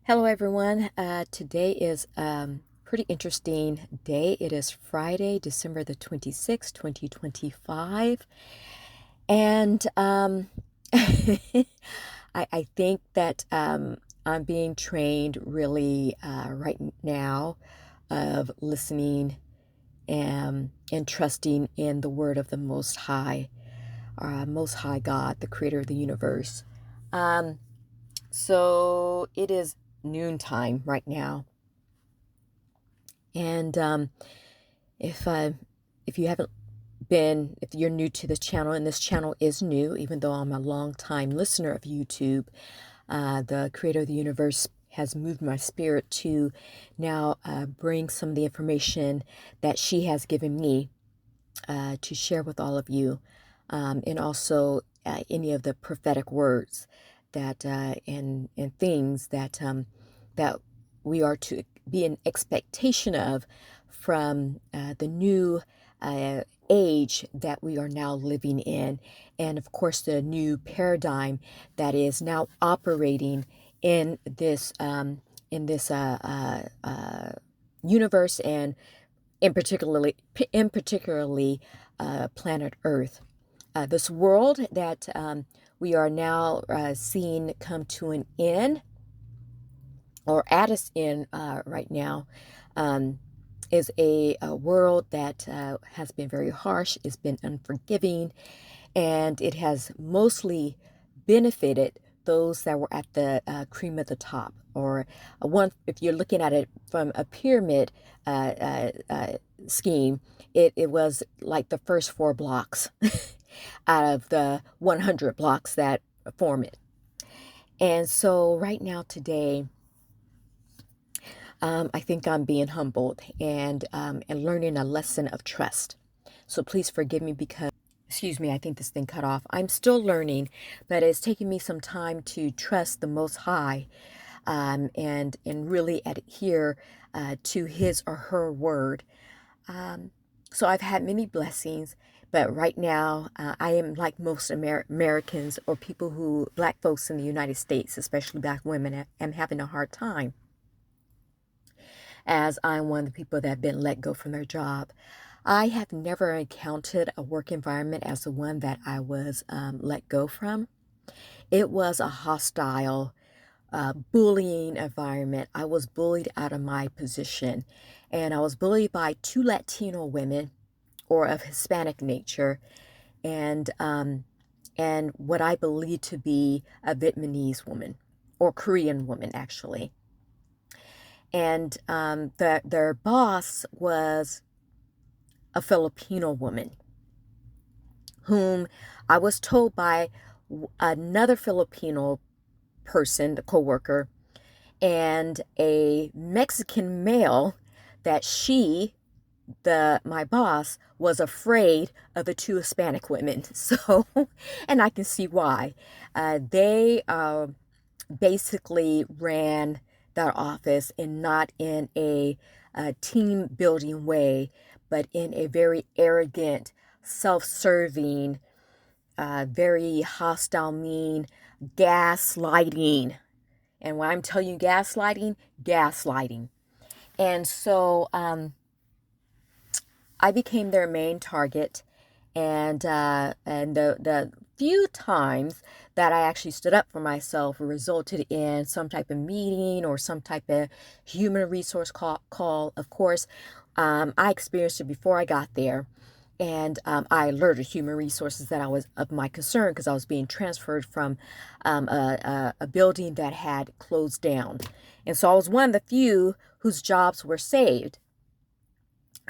Hello, everyone. Today is pretty interesting day. It is Friday, December the 26th, 2025. And I think that I'm being trained really right now of listening and trusting in the word of the Most High God, the creator of the universe. Um, so it is noontime right now. And if uh, if you haven't been, if you're new to the channel, and this channel is new, even though I'm a long time listener of YouTube, the creator of the universe has moved my spirit to now bring some of the information that she has given me to share with all of you, and also any of the prophetic words that and things that we are to be in expectation of from the new uh, age that we are now living in, and of course the new paradigm that is now operating in this universe, and in particularly planet Earth. This world that we are now seeing come to an end, or at its end right now, um, is a world that has been very harsh, it's been unforgiving, and it has mostly benefited those that were at the cream of the top, or one. If you're looking at it from a pyramid scheme, it was like the first four blocks out of the 100 blocks that form it. And so right now, today, I think I'm being humbled and learning a lesson of trust. So please forgive me because, excuse me, I think this thing cut off. I'm still learning, but it's taken me some time to trust the Most High, and really adhere to His or her word. Um, so I've had many blessings, but right now I am like most Americans, or people who, Black folks in the United States, especially Black women, am having a hard time, as I'm one of the people that have been let go from their job. I have never encountered a work environment as the one that I was let go from. It was a hostile, bullying environment. I was bullied out of my position, and I was bullied by two Latino women, or of Hispanic nature, and what I believe to be a Vietnamese woman, or Korean woman, actually. And their boss was a Filipino woman, whom I was told by another Filipino person, the coworker, and a Mexican male, that my boss, was afraid of the two Hispanic women. So, and I can see why. They basically ran that office, and not in a team building way, but in a very arrogant, self-serving, very hostile, mean, gaslighting. And when I'm telling you gaslighting, gaslighting. And so I became their main target, and the few times that I actually stood up for myself resulted in some type of meeting or some type of human resource call. Of course, I experienced it before I got there, and I alerted human resources that I was of my concern, because I was being transferred from a building that had closed down, and so I was one of the few whose jobs were saved.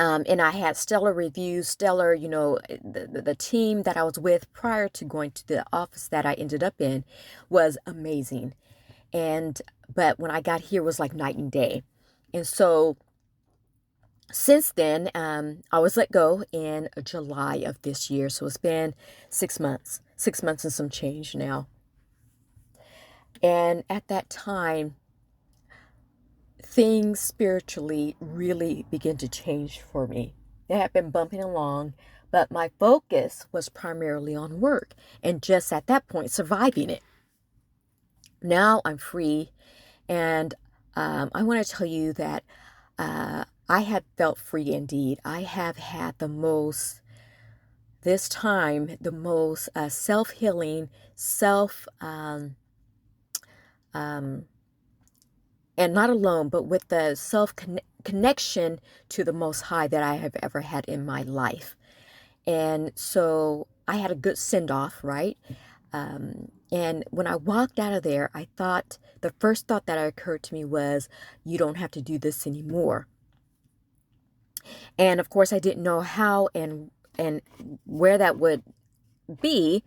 And I had stellar reviews, stellar, the team that I was with prior to going to the office that I ended up in was amazing. But when I got here, it was like night and day. And so since then, I was let go in July of this year. So it's been 6 months and some change now. And at that time, things spiritually really began to change for me. It had been bumping along, but my focus was primarily on work, and just at that point, surviving it. Now I'm free, and I want to tell you that I have felt free indeed. I have had this time, the most self-healing, um, and not alone, but with the connection to the Most High that I have ever had in my life. And so I had a good send off, right? And when I walked out of there, the first thought that occurred to me was, you don't have to do this anymore. And of course, I didn't know how and where that would be,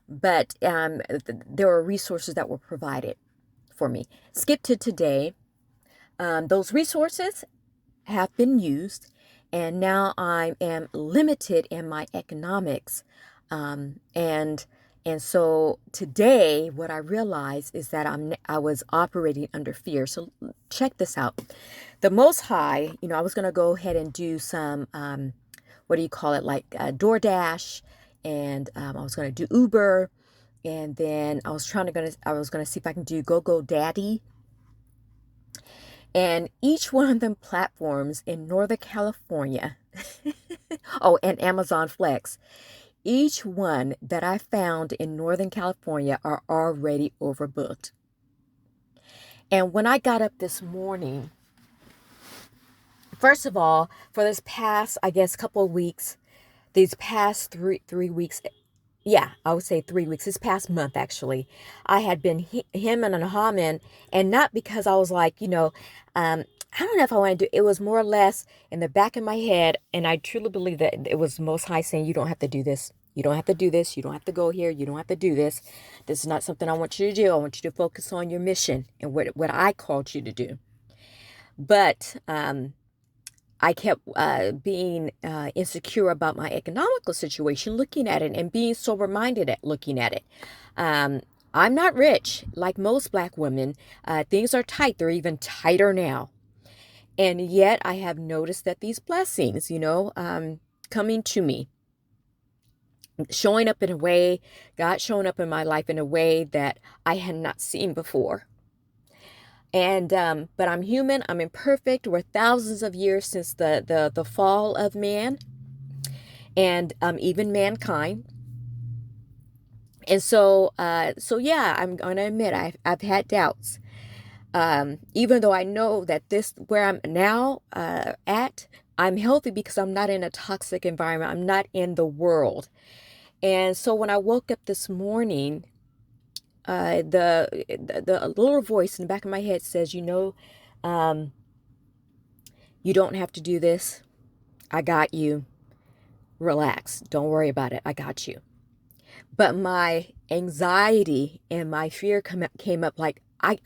but there were resources that were provided for me. Skip to today. Those resources have been used, and now I am limited in my economics. And so today, what I realized is that I was operating under fear. So check this out. The Most High, I was going to go ahead and do some, what do you call it, like DoorDash, and I was going to do Uber, and then I was going to see if I can do GoDaddy. And each one of them platforms in Northern California, oh, and Amazon Flex, each one that I found in Northern California are already overbooked. And when I got up this morning, first of all, for this past, I guess, couple of weeks, these past three weeks, yeah, I would say 3 weeks, this past month, actually, I had been hemming and hawing, and not because I was like, I don't know if I want to do it. Was more or less in the back of my head, and I truly believe that it was Most High saying, you don't have to do this. You don't have to do this. You don't have to go here. You don't have to do this. This is not something I want you to do. I want you to focus on your mission and what I called you to do. But I kept being insecure about my economical situation, looking at it and being sober-minded at looking at it. I'm not rich like most Black women. Things are tight. They're even tighter now. And yet I have noticed that these blessings, coming to me, showing up in a way, God showing up in my life in a way that I had not seen before. And but I'm human. I'm imperfect. We're thousands of years since the fall of man, and even mankind. And so yeah, I'm gonna admit I've had doubts. Even though I know that where I'm now at, I'm healthy because I'm not in a toxic environment. I'm not in the world. And so when I woke up this morning, the little voice in the back of my head says, you don't have to do this. I got you. Relax. Don't worry about it. I got you. But my anxiety and my fear came up like, I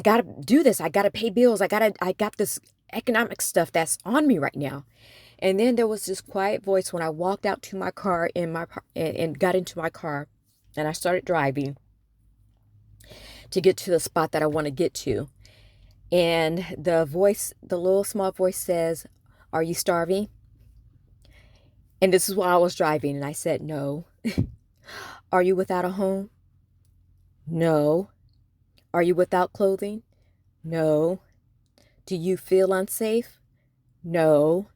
gotta do this. I gotta pay bills. I got this economic stuff that's on me right now. And then there was this quiet voice when I walked out to my car and got into my car, and I started driving to get to the spot that I want to get to. And the little small voice says, "Are you starving?" And this is while I was driving, and I said, "No." "Are you without a home?" "No." "Are you without clothing?" "No." "Do you feel unsafe?" "No."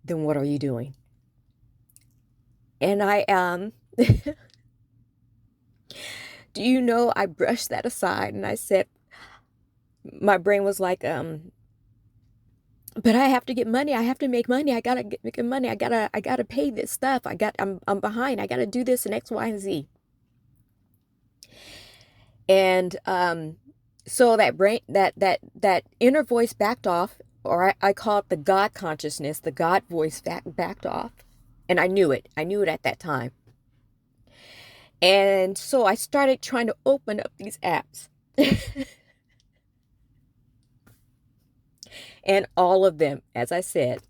"Then what are you doing?" And I do you know, I brushed that aside and I said, my brain was like, but I have to get money. I have to make money. I gotta make money. I gotta pay this stuff. I'm behind. I gotta do this and X, Y, and Z. And so that brain, that inner voice backed off, or I call it the God consciousness, the God voice backed off. And I knew it. I knew it at that time. And so I started trying to open up these apps. And all of them, as I said,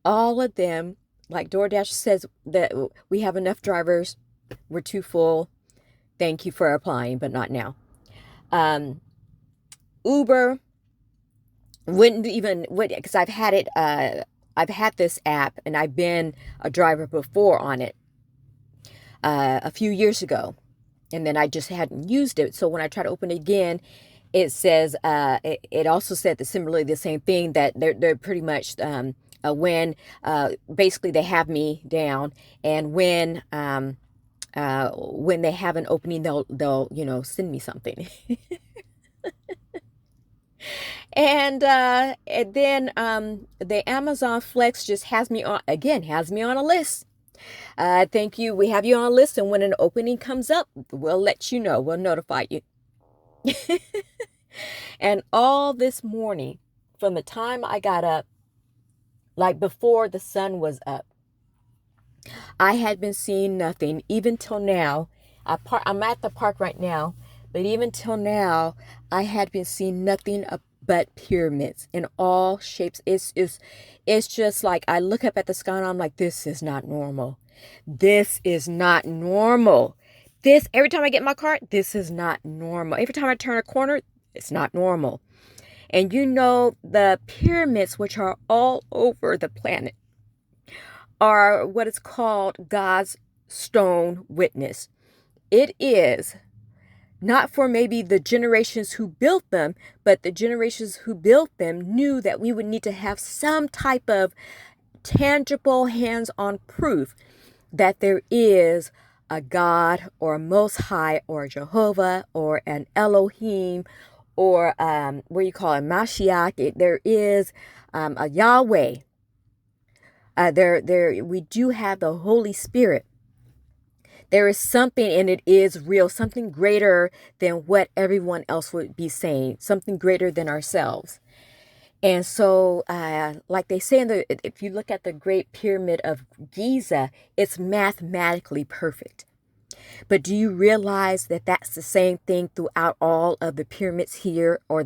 all of them, like DoorDash says that we have enough drivers, we're too full, thank you for applying, but not now. Uber wouldn't even, because I've had this app and I've been a driver before on it a few years ago, and then I just hadn't used it. So when I tried to open it again, it says it also said that similarly the same thing, that they're pretty much when basically they have me down, and when they have an opening, they'll send me something. And then the Amazon Flex just has me on a list. Thank you. We have you on a list, and when an opening comes up, we'll let you know. We'll notify you. And all this morning, from the time I got up, like before the sun was up, I had been seeing nothing. Even till now, I'm at the park right now, but even till now, I had been seeing nothing but pyramids in all shapes. It's just like I look up at the sky and I'm like, this is not normal. This is not normal. Every time I get in my car, this is not normal. Every time I turn a corner, it's not normal. And the pyramids, which are all over the planet, are what is called God's stone witness. It is not for maybe the generations who built them, but the generations who built them knew that we would need to have some type of tangible hands-on proof that there is a God or a Most High or a Jehovah or an Elohim or what you call it, Mashiach. There is a Yahweh. We do have the Holy Spirit. There is something, and it is real, something greater than what everyone else would be saying, something greater than ourselves. And so, like they say if you look at the Great Pyramid of Giza, it's mathematically perfect. But do you realize that that's the same thing throughout all of the pyramids here or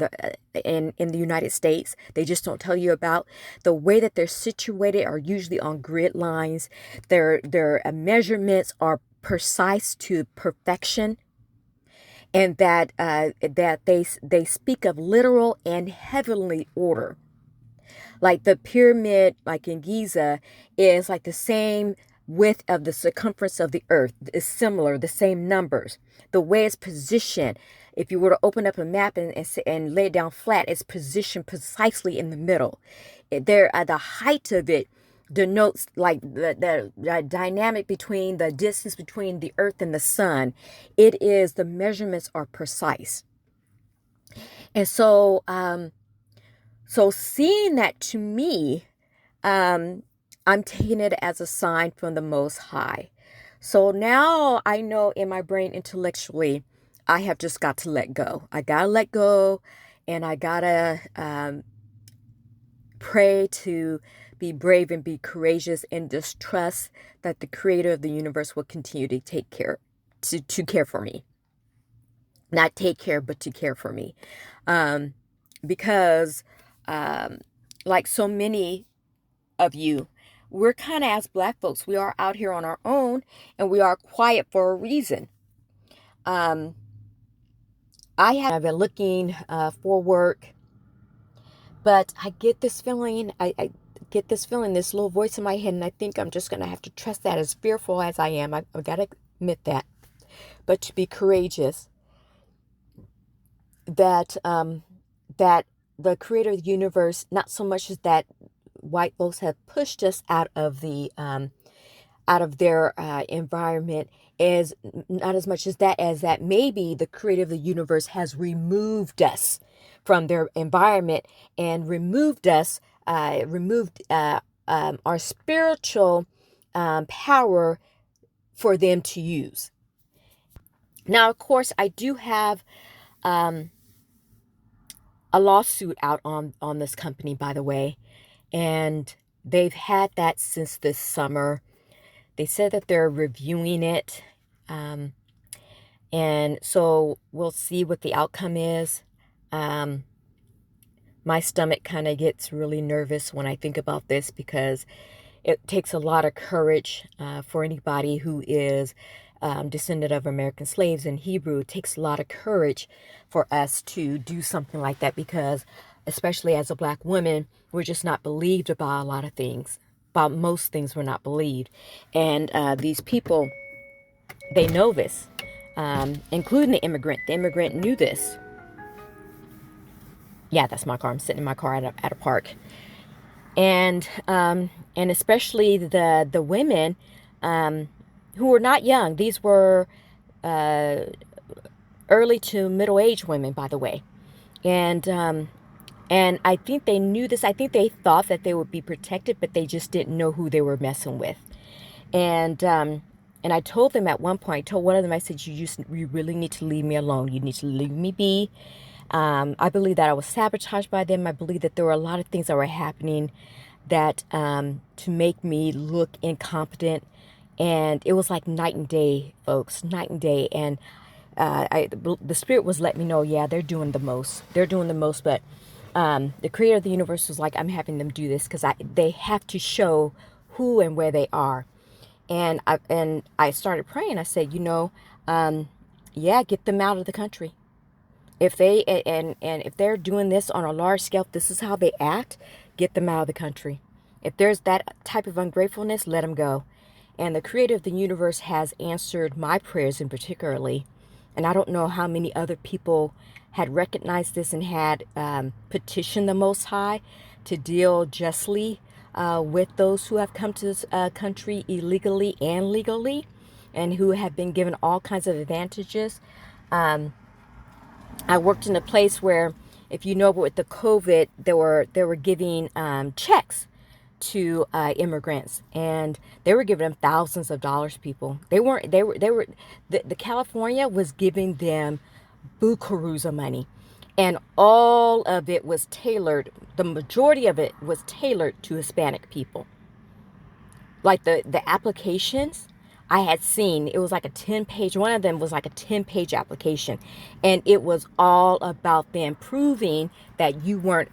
in the United States? They just don't tell you about the way that they're situated are usually on grid lines. Their measurements are precise to perfection, and that they speak of literal and heavenly order. Like the pyramid, like in Giza, is like the same width of the circumference of the earth, is similar, the same numbers. The way it's positioned, if you were to open up a map and lay it down flat, it's positioned precisely in the middle. The height of it denotes like the dynamic between the distance between the earth and the sun. The measurements are precise. And so seeing that, to me, I'm taking it as a sign from the Most High. So now I know in my brain intellectually, I have just got to let go. I got to let go, and I got to pray to be brave and be courageous, and just trust that the creator of the universe will continue to take care, to care for me. Not take care, but to care for me. Because like so many of you, we're kind of, as Black folks, we are out here on our own, and we are quiet for a reason. I've been looking for work, but I get this feeling, I get this feeling, this little voice in my head, and I think I'm just going to have to trust that, as fearful as I am. I've got to admit that. But to be courageous, that the creator of the universe, not so much as that white folks have pushed us out of their environment, is not as much as that maybe the creator of the universe has removed us from their environment and removed our spiritual power for them to use. Now, of course, I do have a lawsuit out on this company, by the way, and they've had that since this summer. They said that they're reviewing it, and so we'll see what the outcome is. My stomach kind of gets really nervous when I think about this, because it takes a lot of courage for anybody who is descendant of American slaves in Hebrew. It takes a lot of courage for us to do something like that, because especially as a Black woman, we're just not believed about a lot of things. About most things, we're not believed. And these people, they know this, including the immigrant. The immigrant knew this. Yeah, that's my car. I'm sitting in my car at a park. And especially the women, who were not young. These were uh, early to middle aged women, by the way. And I think they knew this. I think they thought that they would be protected, but they just didn't know who they were messing with. And I told them at one point, I told one of them, I said, you really need to leave me alone. You need to leave me be. I believe that I was sabotaged by them. I believe that there were a lot of things that were happening that to make me look incompetent. And it was like night and day, folks, night and day. And the Spirit was letting me know, yeah, they're doing the most. They're doing the most. But the Creator of the universe was like, I'm having them do this because they have to show who and where they are. And I started praying. I said, yeah, get them out of the country. If they and if they're doing this on a large scale, this is how they act, get them out of the country. If there's that type of ungratefulness, let them go. And the Creator of the universe has answered my prayers in particularly. And I don't know how many other people had recognized this and had petitioned the Most High to deal justly with those who have come to this country illegally and legally, and who have been given all kinds of advantages. I worked in a place where, if you know, with the COVID, they were giving checks to immigrants, and they were giving them thousands of dollars. People, the California was giving them buckaroos of money, and all of it was tailored. The majority of it was tailored to Hispanic people. Like the applications I had seen, it was like a 10-page, one of them was like a 10-page application. And it was all about them proving that you weren't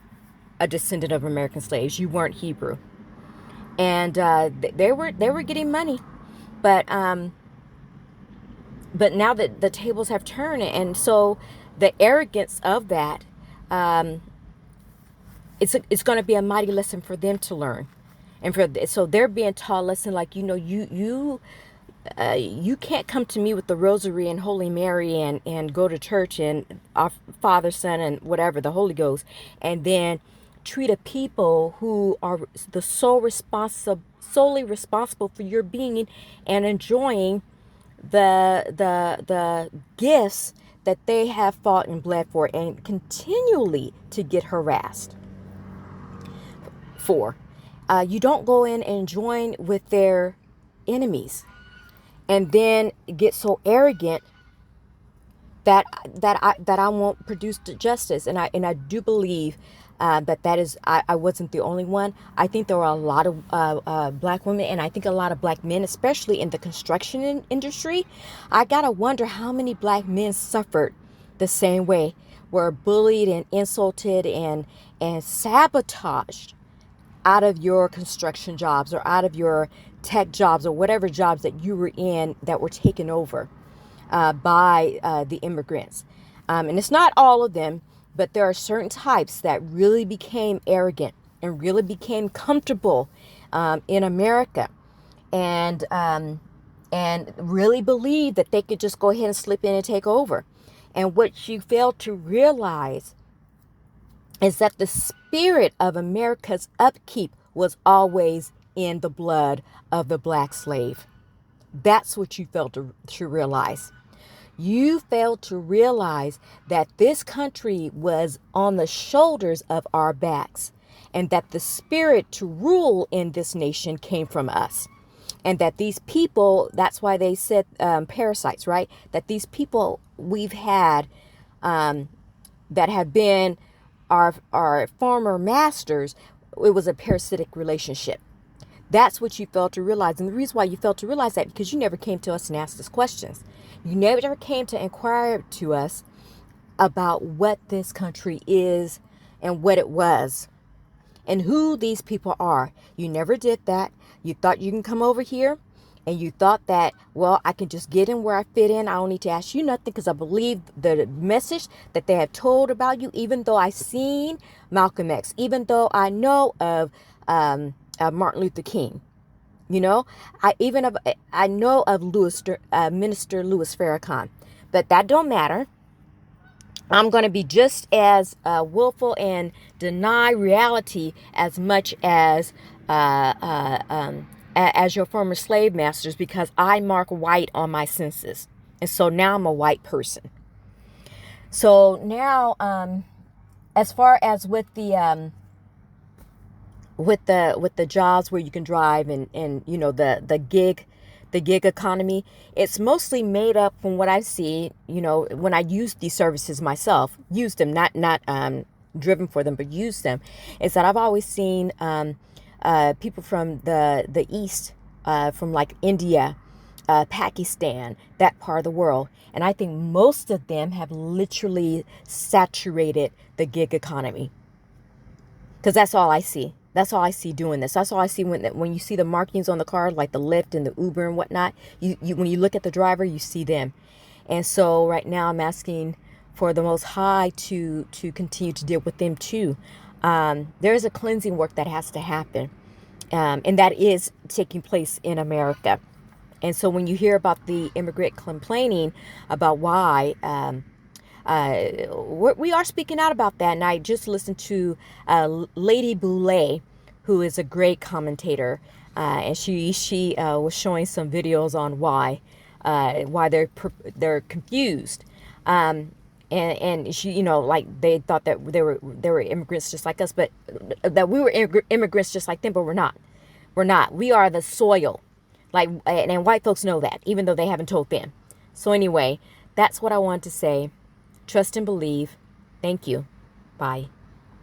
a descendant of American slaves. You weren't Hebrew. And they were getting money. But now that the tables have turned, and so the arrogance of that, it's going to be a mighty lesson for them to learn. And so they're being taught a lesson like, you can't come to me with the rosary and Holy Mary and go to church and our Father, Son, and whatever, the Holy Ghost, and then treat a people who are the solely responsible for your being and enjoying the gifts that they have fought and bled for and continually to get harassed for. You don't go in and join with their enemies and then get so arrogant that I won't produce justice. And I do believe that is, I wasn't the only one. I think there are a lot of black women, and I think a lot of black men, especially in the construction industry. I gotta wonder how many black men suffered the same way, were bullied and insulted and sabotaged out of your construction jobs or out of your tech jobs or whatever jobs that you were in that were taken over by the immigrants. And it's not all of them, but there are certain types that really became arrogant and really became comfortable in America, and really believed that they could just go ahead and slip in and take over. And what you fail to realize is that the spirit of America's upkeep was always in the blood of the black slave. That's what you failed to realize. You failed to realize that this country was on the shoulders of our backs, and that the spirit to rule in this nation came from us. And that these people, that's why they said parasites, right? That these people we've had that have been our former masters, it was a parasitic relationship. That's what you failed to realize. And the reason why you failed to realize that, because you never came to us and asked us questions. You never came to inquire to us about what this country is and what it was and who these people are. You never did that. You thought you can come over here and you thought that, well, I can just get in where I fit in. I don't need to ask you nothing because I believe the message that they have told about you, even though I seen Malcolm X, even though I know of Martin Luther King. I know of Minister Louis Farrakhan, but that don't matter. I'm going to be just as willful and deny reality as much as your former slave masters, because I mark white on my census. And so now I'm a white person. So now, as far as with the jobs where you can drive, and you know, the gig economy, it's mostly made up from what I see, you know, when I use these services myself, use them, not driven for them, but use them, is that I've always seen people from the East, from like India, Pakistan, that part of the world. And I think most of them have literally saturated the gig economy, because that's all I see. That's all I see doing this. That's all I see when you see the markings on the car, like the Lyft and the Uber and whatnot. You when you look at the driver, you see them. And so right now I'm asking for the Most High to continue to deal with them too. There is a cleansing work that has to happen, and that is taking place in America. And so when you hear about the immigrant complaining about why, we are speaking out about that. And I just listened to Lady Boulay, who is a great commentator, and she was showing some videos on why they're confused. And she, you know, like they thought that they were immigrants just like us, but that we were immigrants just like them, but we're not. We're not. We are the soil. Like, and white folks know that, even though they haven't told them. So anyway, that's what I wanted to say. Trust and believe. Thank you. Bye.